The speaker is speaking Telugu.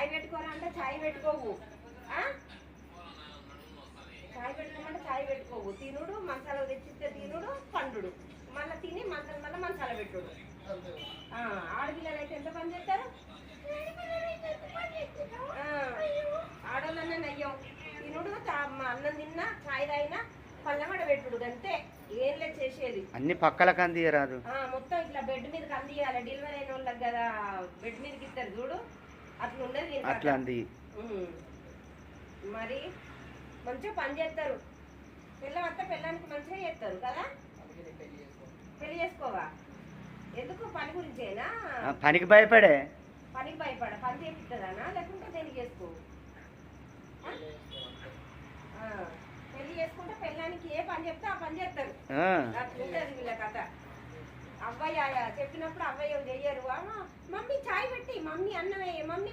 చాయ్ పెట్టుకోరా అంటే చాయ్ పెట్టుకోవు, చాయ్ పెట్టుకోమంటే చాయ్ పెట్టుకోవు, తినుడు మసాలా తెచ్చిస్తే తినుడు పండుడు, మళ్ళీ తిని మళ్ళీ మసాలా పెట్టుడు. ఆడపిల్లలు అయితే ఎంత పని చేస్తారు, ఆడోళ్ళన్నా నయ్యం, తినుడు అన్నం తిన్నా చాయ్ తాగినా పళ్ళమడ పెట్టుడు అంతే, ఏం లేదు చేసేది. అన్ని పక్కలకు అందియరాదు, మొత్తం ఇట్లా బెడ్ మీదకి అందియాలి. డెలివరీ అయిన వాళ్ళకి కదా బెడ్ మీదకి ఇస్తారు చూడు, అట్లా ఉండదు అట్లా అంది. మరి మంచిగా పని చేస్తారు, పిల్లమంతా పిల్లానికి మంచిగా చేస్తారు కదా. పెళ్లి చేసుకోవా ఎందుకు, పని గురించేనా? పనికి భయపడే, పనికి భయపడ, పని చేపిస్తుందనా లేకుంటే దేనికి చేసుకో. పెళ్లి చేసుకుంటే పెళ్ళానికి ఏ పని చెప్తే ఆ పని చేస్తారు, అట్లుంటది వీళ్ళ కథ. అవ్వయ్య చెప్పినప్పుడు అవ్వయ్య చెయ్యరు, మమ్మీ చాయ్ పెట్టి, మమ్మీ అన్నమే, మమ్మీ